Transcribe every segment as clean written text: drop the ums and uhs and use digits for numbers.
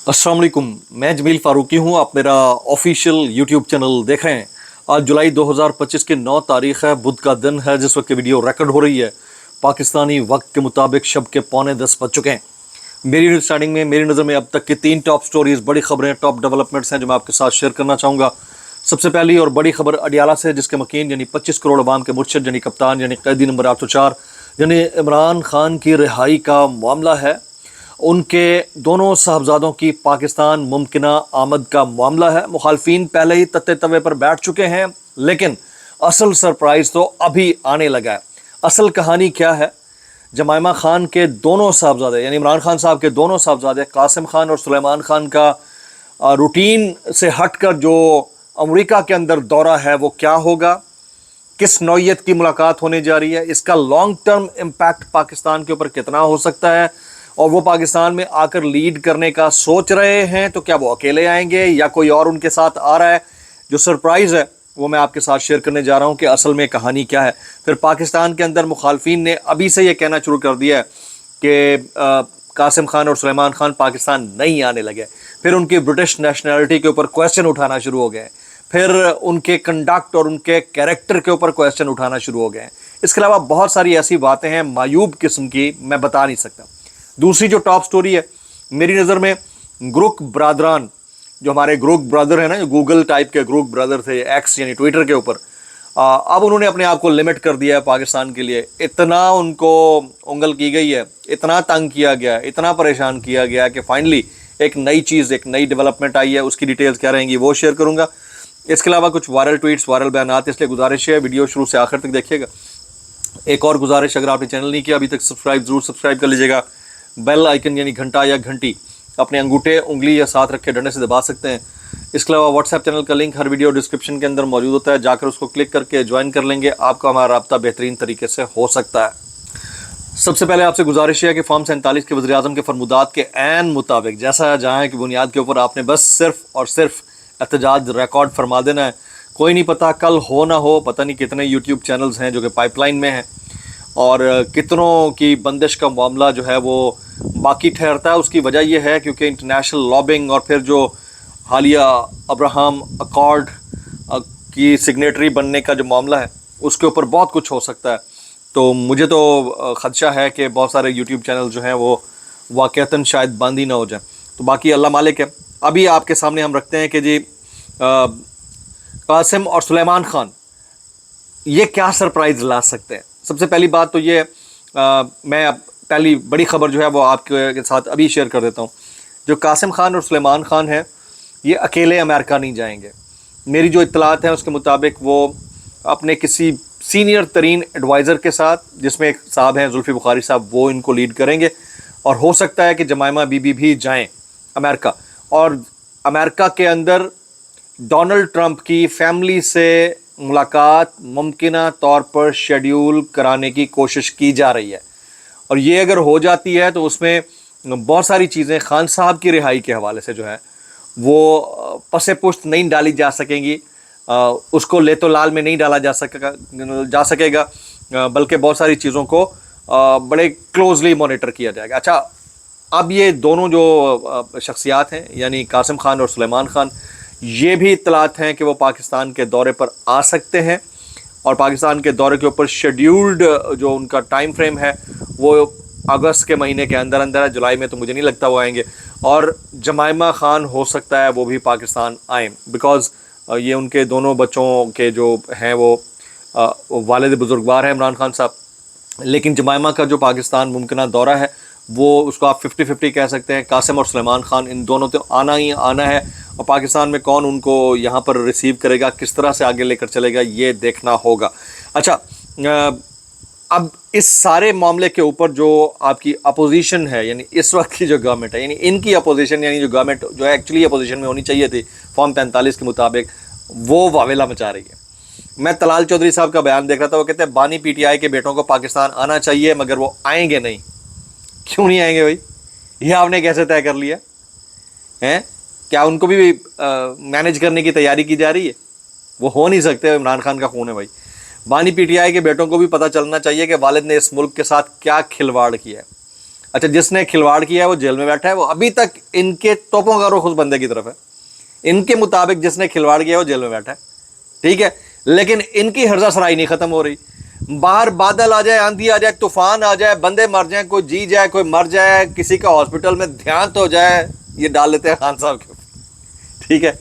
अस्सलाम वालेकुम। मैं जमील फ़ारूकी हूँ। आप मेरा ऑफिशियल यूट्यूब चैनल देख रहे हैं। आज जुलाई 2025 की 9 तारीख़ है, बुध का दिन है जिस वक्त की वीडियो रिकॉर्ड हो रही है। पाकिस्तानी वक्त के मुताबिक शब के 9:45 बज चुके हैं। मेरी अंडरस्टैंडिंग में, मेरी नज़र में अब तक की 3 टॉप स्टोरीज़, बड़ी खबरें, टॉप डेवलपमेंट्स हैं जो मैं आपके साथ शेयर करना चाहूँगा। सबसे पहली और बड़ी खबर अडियाला से, जिसके मकीन यानी 25 करोड़ अवाम के मुर्शिद यानी कप्तान यानी कैदी नंबर 804 यानी इमरान खान की रिहाई का मामला है। उनके दोनों साहबजादों की पाकिस्तान मुमकिना आमद का मामला है। मुखालफीन पहले ही तत्ते तवे पर बैठ चुके हैं, लेकिन असल सरप्राइज़ तो अभी आने लगा है। असल कहानी क्या है? जमाइमा खान के दोनों साहबजादे यानी इमरान खान साहब के दोनों साहबजादे कासिम खान और सुलेमान खान का रूटीन से हटकर जो अमेरिका के अंदर दौरा है वो क्या होगा, किस नौयत की मुलाकात होने जा रही है, इसका लॉन्ग टर्म इम्पैक्ट पाकिस्तान के ऊपर कितना हो सकता है, और वो पाकिस्तान में आकर लीड करने का सोच रहे हैं तो क्या वो अकेले आएंगे या कोई और उनके साथ आ रहा है। जो सरप्राइज़ है वो मैं आपके साथ शेयर करने जा रहा हूँ कि असल में कहानी क्या है। फिर पाकिस्तान के अंदर मुखालफीन ने अभी से ये कहना शुरू कर दिया है कि कासिम खान और सुलेमान खान पाकिस्तान नहीं आने लगे। फिर उनकी ब्रिटिश नेशनैलिटी के ऊपर क्वेश्चन उठाना शुरू हो गए। फिर उनके कंडक्ट और उनके कैरेक्टर के ऊपर क्वेश्चन उठाना शुरू हो गए। इसके अलावा बहुत सारी ऐसी बातें हैं मायूब किस्म की, मैं बता नहीं सकता। दूसरी जो टॉप स्टोरी है मेरी नज़र में, ग्रुक ब्रादरान, जो हमारे ग्रुक ब्रदर है ना, जो गूगल टाइप के ग्रुक ब्रदर थे एक्स यानी ट्विटर के ऊपर, अब उन्होंने अपने आप को लिमिट कर दिया है पाकिस्तान के लिए। इतना उनको उंगल की गई है, इतना तंग किया गया, इतना परेशान किया गया कि फाइनली एक नई चीज़, एक नई डेवलपमेंट आई है। उसकी डिटेल्स क्या रहेंगी वो शेयर करूँगा। इसके अलावा कुछ वायरल ट्वीट्स, वायरल बयानात, इसलिए गुजारिश है वीडियो शुरू से आखिर तक देखिएगा। एक और गुजारिश, अगर आपने चैनल नहीं किया अभी तक सब्सक्राइब ज़रूर सब्सक्राइब कर लीजिएगा। बेल आइकन यानी घंटा या घंटी अपने अंगूठे, उंगली या साथ रखे डंडे से दबा सकते हैं। इसके अलावा व्हाट्सएप चैनल का लिंक हर वीडियो डिस्क्रिप्शन के अंदर मौजूद होता है, जाकर उसको क्लिक करके ज्वाइन कर लेंगे। आपका हमारा रब्ता बेहतरीन तरीके से हो सकता है। सबसे पहले आपसे गुजारिश है कि फॉर्म 47 के वज़ीर-ए-आज़म के फरमुदात के ऐन मुताबिक जैसा जहाँ की बुनियाद के ऊपर आपने बस सिर्फ और सिर्फ एहतजाज रिकॉर्ड फरमा देना है। कोई नहीं पता कल हो ना हो, पता नहीं कितने यूट्यूब चैनल्स हैं जो कि पाइपलाइन में हैं और कितनों की बंदिश का मामला जो है वो बाकी ठहरता है। उसकी वजह यह है क्योंकि इंटरनेशनल लॉबिंग और फिर जो हालिया अब्राहम अकॉर्ड की सिग्नेटरी बनने का जो मामला है उसके ऊपर बहुत कुछ हो सकता है। तो मुझे तो ख़दशा है कि बहुत सारे यूट्यूब चैनल जो हैं वो वाक़तन शायद बंद ही ना हो जाए। तो बाकी अल्लाह मालिक है। अभी आपके सामने हम रखते हैं कि जी कासिम और सुलेमान खान ये क्या सरप्राइज़ ला सकते हैं। सबसे पहली बात तो ये मैं पहली बड़ी ख़बर जो है वो आपके साथ अभी शेयर कर देता हूँ। जो कासिम खान और सुलेमान खान हैं ये अकेले अमेरिका नहीं जाएंगे। मेरी जो इत्तलात हैं उसके मुताबिक वो अपने किसी सीनियर तरीन एडवाइज़र के साथ, जिसमें एक साहब हैं जुल्फ़ी बुखारी साहब, वो इनको लीड करेंगे। और हो सकता है कि जमाइमा बीबी भी जाएँ अमेरिका, और अमेरिका के अंदर डोनाल्ड ट्रंप की फैमिली से मुलाकात मुमकिना तौर पर शेड्यूल कराने की कोशिश की जा रही है। और ये अगर हो जाती है तो उसमें बहुत सारी चीज़ें खान साहब की रिहाई के हवाले से जो है वो पसे पुश्त नहीं डाली जा सकेंगी, उसको ले तो लाल में नहीं डाला जा सकेगा, बल्कि बहुत सारी चीज़ों को बड़े क्लोजली मॉनिटर किया जाएगा। अच्छा, अब ये दोनों जो शख्सियात हैं यानी कासिम खान और सुलेमान खान, ये भी इत्तलात हैं कि वो पाकिस्तान के दौरे पर आ सकते हैं और पाकिस्तान के दौरे के ऊपर शेड्यूल्ड जो उनका टाइम फ्रेम है वो अगस्त के महीने के अंदर अंदर है। जुलाई में तो मुझे नहीं लगता वो आएंगे। और जमाइमा खान हो सकता है वो भी पाकिस्तान आएँ, बिकॉज़ ये उनके दोनों बच्चों के जो हैं वो वालिद बुजुर्गवार हैं इमरान खान साहब। लेकिन जमाइमा का जो पाकिस्तान मुमकिना दौरा है वो उसको आप 50-50 कह सकते हैं। कासिम और सुलेमान खान इन दोनों तो आना ही आना है, और पाकिस्तान में कौन उनको यहाँ पर रिसीव करेगा, किस तरह से आगे लेकर चलेगा, ये देखना होगा। अच्छा, अब इस सारे मामले के ऊपर जो आपकी अपोजिशन है यानी इस वक्त की जो गवर्नमेंट है, यानी इनकी अपोजिशन, यानी जो गवर्नमेंट जो एक्चुअली अपोजिशन में होनी चाहिए थी फॉर्म 43 के मुताबिक, वो वावेला मचा रही है। मैं तलाल चौधरी साहब का बयान देख रहा था, वो कहते हैं बानी पीटीआई के बेटों को पाकिस्तान आना चाहिए मगर वो आएंगे नहीं। क्यों नहीं आएंगे भाई? ये आपने कैसे तय कर लिया है? क्या उनको भी मैनेज करने की तैयारी की जा रही है? वो हो नहीं सकते, इमरान खान का खून है भाई। बानी पीटीआई के बेटों को भी पता चलना चाहिए कि वालिद ने इस मुल्क के साथ क्या खिलवाड़ किया है। अच्छा, जिसने खिलवाड़ किया है वो जेल में बैठा है, वो अभी तक इनके तोपों का रुख उस बंदे की तरफ है। इनके मुताबिक जिसने खिलवाड़ किया है वो जेल में बैठा है, ठीक है। लेकिन इनकी हर्जा सराई नहीं खत्म हो रही। बाहर बादल आ जाए, आंधी आ जाए, तूफान आ जाए, बंदे मर जाए, कोई जी जाए, कोई मर जाए, किसी का हॉस्पिटल में देहांत हो जाए, ये डाल लेते हैं खान साहब के ऊपर, ठीक है।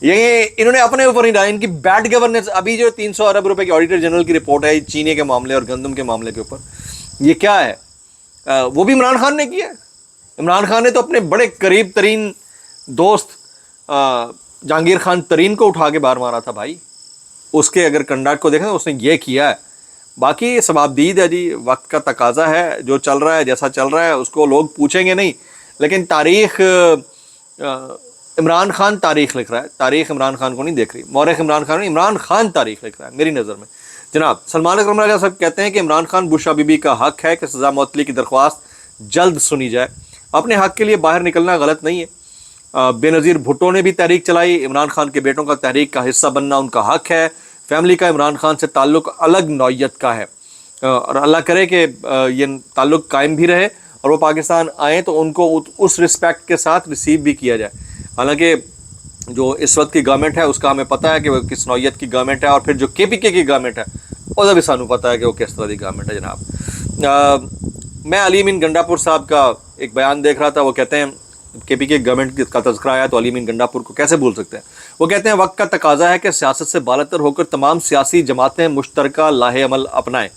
ये इन्होंने अपने ऊपर नहीं डाला, इनकी बैड गवर्नेंस। अभी जो 300 अरब रुपए की ऑडिटर जनरल की रिपोर्ट है चीनी के मामले और गंदम के मामले के ऊपर, ये क्या है? वो भी इमरान खान ने किया है। इमरान खान ने तो अपने बड़े करीब तरीन दोस्त जहांगीर खान तरीन को उठा के बाहर मारा था भाई। उसके अगर कंडक्ट को देखें तो उसने ये किया है। बाकी सवाबदीद है जी, वक्त का तकाजा है, जो चल रहा है जैसा चल रहा है उसको लोग पूछेंगे नहीं। लेकिन तारीख, इमरान खान तारीख लिख रहा है, तारीख इमरान खान को नहीं देख रही। मौरख इमरान खान नहीं, इमरान खान तारीख लिख रहा है मेरी नज़र में। जनाब सलमान अकरम राजा साहब कहते हैं कि इमरान खान बुशरा बीबी का हक है कि सज़ा मुअत्तली की दरख्वास्त जल्द सुनी जाए। अपने हक के लिए बाहर निकलना गलत नहीं है। बेनज़ीर भुट्टो ने भी तहरीक चलाई। इमरान खान के बेटों का तहरीक का हिस्सा बनना उनका हक है। फैमिली का इमरान खान से ताल्लुक़ अलग नौइयत का है, और अल्लाह करे कि ये ताल्लुक़ कायम भी रहे और वो पाकिस्तान आएँ तो उनको उस रिस्पेक्ट के साथ रिसीव भी किया जाए। हालांकि जो इस वक्त की गवर्नमेंट है उसका हमें पता है कि वो किस नौइयत की गवर्नमेंट है, और फिर जो KPK की गवर्नमेंट है उसका भी सानू पता है कि वो किस तरह की गवर्नमेंट है। जनाब मैं अली अमीन गंडापुर साहब का एक बयान देख रहा था। वो कहते हैं KPK गवर्नमेंट का तज़किरा आया तो अली अमीन गंडापुर को कैसे भूल सकते हैं। वो कहते हैं वक्त का तकाजा है कि सियासत से बालतर होकर तमाम सियासी जमातें मुश्तरका लाहे अमल अपनाएं।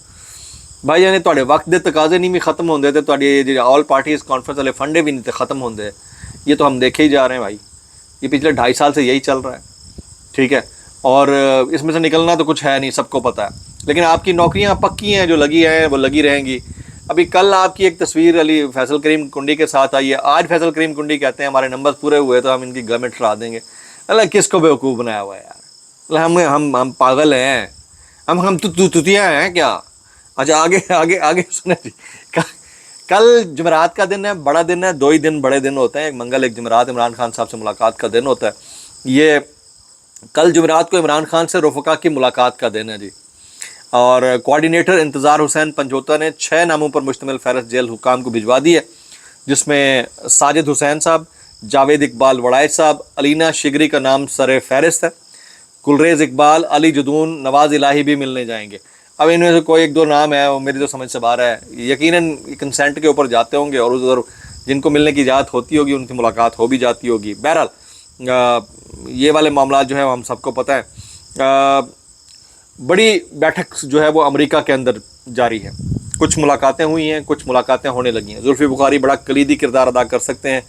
भाई यानी ਤੁਹਾਡੇ वक्त के तकाजे नहीं भी ख़त्म होंगे तो ਤੁਹਾਡੀ ऑल पार्टीज़ कॉन्फ्रेंस वाले फंडे भी नहीं थे ख़त्म होंगे। ये तो हम देखे ही जा रहे हैं भाई, ये पिछले 2.5 साल से यही चल रहा है, ठीक है। और इसमें से निकलना तो कुछ है नहीं, सबको पता है। लेकिन आपकी नौकरियां पक्की हैं, जो लगी हैं वो लगी रहेंगी। अभी कल आपकी एक तस्वीर अली फैसल करीम कुंडी के साथ आई है। आज फैसल करीम कुंडी कहते हैं हमारे नंबर पूरे हुए तो हम इनकी गवर्नमेंट हटा देंगे। अल्लाह किसको बेवकूफ़ बनाया हुआ है यार। हम पागल हैं, हम तुतियाँ हैं क्या? अच्छा आगे आगे आगे सुने जी। कल जुमेरात का दिन है, बड़ा दिन है। 2 ही दिन बड़े दिन होते हैं, एक मंगल एक जुमेरात। इमरान खान साहब से मुलाकात का दिन होता है। ये कल जुमेरात को इमरान खान से रफ़का की मुलाकात का दिन है जी। और कोऑर्डिनेटर इंतज़ार हुसैन पंजोता ने 6 नामों पर मुश्तमिल फहरिस्त जेल हुकाम को भिजवा दी है, जिसमें साजिद हुसैन साहब, जावेद इकबाल वड़ाइच साहब, अलीना शिगरी का नाम सर फहरिस्त है। गुलरेज़ इकबाल, अली जदून, नवाज़ इलाही भी मिलने जाएंगे। अब इनमें से कोई 1-2 नाम है वो मेरी तो समझ से बाहर है। यकीनन कंसेंट के ऊपर जाते होंगे और उधर जिनको मिलने की इजाज़त होती होगी उनकी मुलाकात हो भी जाती होगी। बहरहाल ये वाले मामला जो है हम सबको पता है। बड़ी बैठक जो है वो अमेरिका के अंदर जारी है। कुछ मुलाकातें हुई हैं, कुछ मुलाकातें होने लगी हैं। जुल्फ़ी बुखारी बड़ा कलीदी किरदार अदा कर सकते हैं,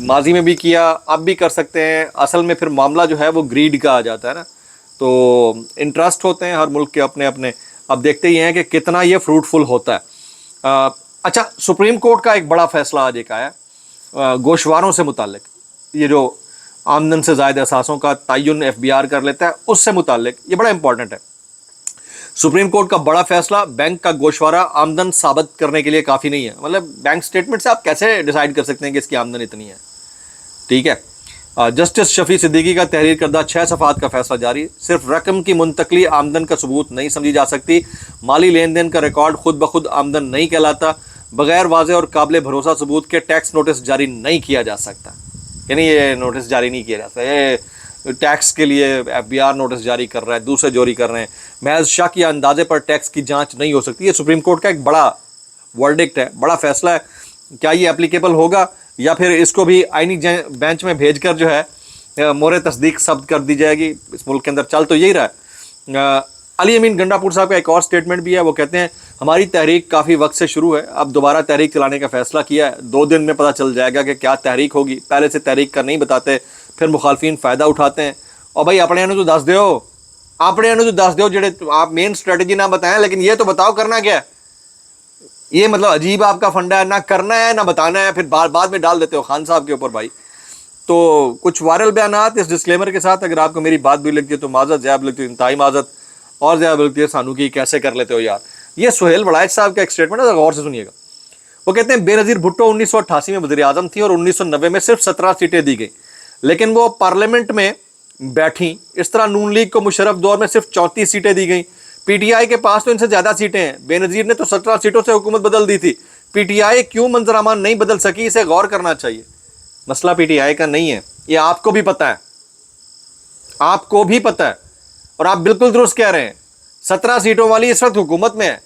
माजी में भी किया, अब भी कर सकते हैं। असल में फिर मामला जो है वो ग्रीड का आ जाता है ना, तो इंटरेस्ट होते हैं हर मुल्क के अपने अपने। अब देखते ही हैं कि कितना ये फ्रूटफुल होता है। अच्छा, सुप्रीम कोर्ट का एक बड़ा फैसला आज एक आया गोशवारों से मुतालिक। ये जो आमदन से ज़ायद असासों का तयन FBR कर लेता है उससे मुतालिक, ये बड़ा इंपॉर्टेंट है। सुप्रीम कोर्ट का बड़ा फैसला, बैंक का गोशवारा आमदन साबित करने के लिए काफ़ी नहीं है। मतलब बैंक स्टेटमेंट से आप कैसे डिसाइड कर सकते हैं कि इसकी आमदन इतनी है, ठीक है। जस्टिस शफी सिद्दीकी का तहरीर करदा 6 सफ़ात का फैसला जारी। सिर्फ रकम की मुंतकली आमदन का सबूत नहीं समझी जा सकती। माली लेन देन का रिकॉर्ड खुद ब खुद आमदन नहीं कहलाता। बगैर वाज़ेह और काबिल भरोसा सबूत के टैक्स नोटिस जारी नहीं किया जा सकता। यानी ये नोटिस जारी नहीं किया जा सकता। ये टैक्स के लिए FBR नोटिस जारी कर रहा है, दूसरे जारी कर रहे हैं। महज शक या अंदाजे पर टैक्स की जाँच नहीं हो सकती। ये सुप्रीम कोर्ट का एक बड़ा वर्डिक्ट है, बड़ा फैसला है। क्या ये एप्लीकेबल होगा या फिर इसको भी आईनी बेंच में भेजकर जो है मोहर तस्दीक सब्त कर दी जाएगी? इस मुल्क के अंदर चल तो यही रहा है। अली अमीन गंडापुर साहब का एक और स्टेटमेंट भी है। वो कहते हैं हमारी तहरीक काफ़ी वक्त से शुरू है, अब दोबारा तहरीक चलाने का फैसला किया है। 2 दिन में पता चल जाएगा कि क्या तहरीक होगी। पहले से तहरीक का नहीं बताते, फिर मुखालफिन फ़ायदा उठाते हैं। और भाई अपने तो दस दो, अपने तो दस दो, जेडे आप मेन स्ट्रेटजी ना बताएं, लेकिन ये तो बताओ करना क्या है। ये मतलब अजीब आपका फंडा है, ना करना है ना बताना है, फिर बाद में डाल देते हो खान साहब के ऊपर भाई। तो कुछ वायरल बयानात इस डिस्क्लेमर के साथ, अगर आपको मेरी बात भी लगती है तो माजत, ज़्यादा लगती है इंतहाई माजत, और ज़्यादा लगती है सानू की कैसे कर लेते हो यार। ये सुहेल वड़ाइच साहब का एक स्टेटमेंट है, गौर से सुनिएगा। वो कहते हैं बेनज़ीर भुट्टो 1988 में वज़ीर आज़म थी और 1990 में सिर्फ 17 सीटें दी गई, लेकिन वो पार्लियामेंट में बैठी। इस तरह नून लीग को मुशर्रफ दौर में सिर्फ 34 सीटें दी गई। PTI के पास तो इनसे ज़्यादा सीटें हैं। बेनज़ीर ने तो 17 सीटों से हुकूमत बदल दी थी। پی ٹی آئی کیوں منظر نہیں بدل سکی, اسے غور کرنا چاہیے. مسئلہ پی ٹی آئی کا نہیں ہے, یہ آپ کو بھی پتا ہے, آپ کو بھی پتا ہے, اور آپ بالکل درست کہہ رہے ہیں. 17 سیٹوں والی اس وقت حکومت میں ہے,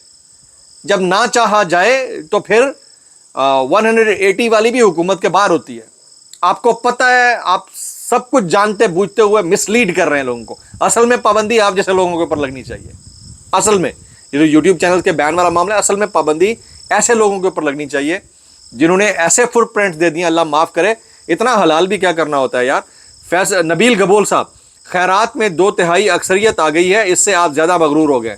جب نہ چاہا جائے تو پھر 180 والی بھی حکومت کے باہر ہوتی ہے. آپ کو پتا ہے, آپ سب کچھ جانتے بوجھتے ہوئے مس لیڈ کر رہے ہیں لوگوں کو. اصل میں پابندی آپ جیسے لوگوں کے اوپر لگنی چاہیے. اصل میں یہ جو یوٹیوب چینل کے بین والا معاملہ ہے, اصل میں پابندی ایسے لوگوں کے اوپر لگنی چاہیے جنہوں نے ایسے فٹ پرنٹ دے دیے, اللہ معاف کرے. اتنا حلال بھی کیا کرنا ہوتا ہے یار. نبیل گبول صاحب, خیرات میں 2/3 اکثریت آ گئی ہے, اس سے آپ زیادہ مغرور ہو گئے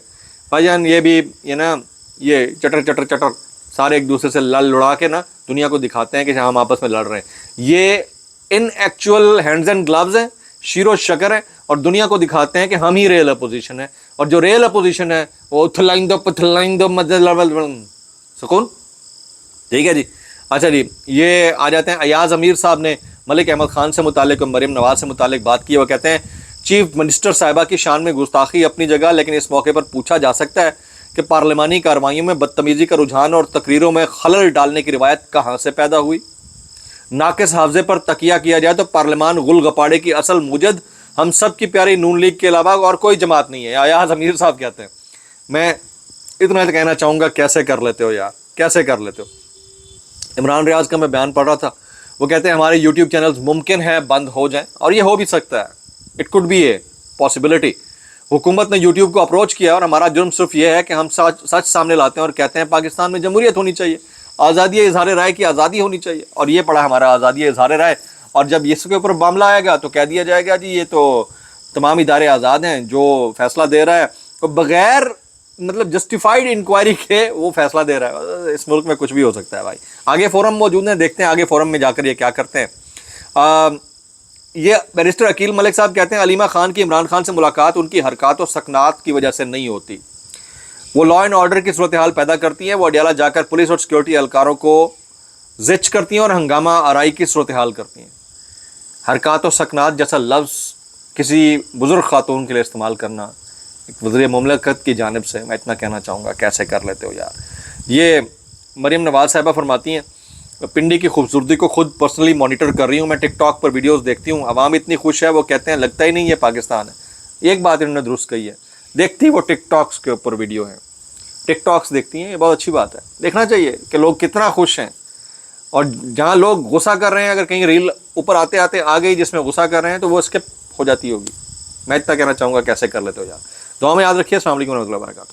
بھائی جان. یہ بھی یہ نا, یہ چٹر چٹر چٹر سارے ایک دوسرے سے لڑ لڑا کے نا دنیا کو دکھاتے ہیں کہ ہم آپس میں لڑ رہے ہیں. یہ in actual hands and gloves ہیں, شیر و شکر ہے, اور دنیا کو دکھاتے ہیں کہ ہم ہی ریئل اپوزیشن ہے. اور جو ریئل اپوزیشن ہے وہ اتھلائیں دو پتھلائیں دو سکون. ٹھیک ہے جی. اچھا جی, یہ آ جاتے ہیں. ایاز امیر صاحب نے ملک احمد خان سے متعلق اور مریم نواز سے متعلق بات کی. وہ کہتے ہیں چیف منسٹر صاحبہ کی شان میں گستاخی اپنی جگہ, لیکن اس موقع پر پوچھا جا سکتا ہے کہ پارلیمانی کارروائیوں میں بدتمیزی کا رجحان اور تقریروں میں خلل ڈالنے کی روایت کہاں سے پیدا ہوئی. ناقص حافظے پر تکیہ کیا جائے تو پارلیمان غل گپاڑے کی اصل موجد ہم سب کی پیاری نون لیگ کے علاوہ اور کوئی جماعت نہیں ہے. ایاز امیر صاحب کہتے ہیں. میں اتنا کہنا چاہوں گا, کیسے کر لیتے ہو یار, کیسے کر لیتے ہو. عمران ریاض کا میں بیان پڑھ رہا تھا, وہ کہتے ہیں ہمارے یوٹیوب چینلز ممکن ہے بند ہو جائیں, اور یہ ہو بھی سکتا ہے. It could be a possibility. حکومت نے یوٹیوب کو اپروچ کیا, اور ہمارا جرم صرف یہ ہے کہ ہم سچ سامنے لاتے ہیں اور کہتے ہیں پاکستان میں جمہوریت ہونی چاہیے, آزادی اظہار رائے کی آزادی ہونی چاہیے. اور یہ پڑا ہمارا آزادی اظہار رائے, اور جب اس کے اوپر معاملہ آئے گا تو کہہ دیا جائے گا جی یہ تو تمام ادارے آزاد ہیں, جو فیصلہ دے رہا ہے وہ بغیر مطلب جسٹیفائڈ انکوائری کے وہ فیصلہ دے رہا ہے. اس ملک میں کچھ بھی ہو سکتا ہے بھائی. آگے فورم موجود ہیں, دیکھتے ہیں آگے فورم میں جا کر یہ کیا کرتے ہیں. یہ بیرسٹر عقیل ملک صاحب کہتے ہیں علیمہ خان کی عمران خان سے ملاقات ان کی حرکات و سکنات کی وجہ سے نہیں ہوتی, وہ لا اینڈ آرڈر کی صورتحال پیدا کرتی ہیں. وہ اڈیالہ جا کر پولیس اور سیکورٹی اہلکاروں کو زچ کرتی ہیں اور ہنگامہ آرائی کی صورتحال کرتی ہیں. حرکات و سکنات جیسا لفظ کسی بزرگ خاتون کے لیے استعمال کرنا ایک وزیر مملکت کی جانب سے, میں اتنا کہنا چاہوں گا کیسے کر لیتے ہو یار. یہ مریم نواز صاحبہ فرماتی ہیں پنڈی کی خوبصورتی کو خود پرسنلی مانیٹر کر رہی ہوں, میں ٹک ٹاک پر ویڈیوز دیکھتی ہوں, عوام اتنی خوش ہے, وہ کہتے ہیں لگتا ہی نہیں یہ پاکستان ہے. ایک بات انہوں نے درست کہی ہے, دیکھتی وہ ٹک ٹاکس کے اوپر ویڈیو ہیں, ٹک ٹاکس دیکھتی ہیں, یہ بہت اچھی بات ہے. دیکھنا چاہیے کہ لوگ کتنا خوش ہیں, اور جہاں لوگ غصہ کر رہے ہیں, اگر کہیں ریل اوپر آتے آتے آ گئی جس میں غصہ کر رہے ہیں تو وہ اسکپ ہو جاتی ہوگی. میں اتنا کہنا چاہوں گا کیسے کر لیتے ہو یار. دعا میں یاد رکھیے. السلام علیکم ورحمۃ اللہ وبرکاتہ.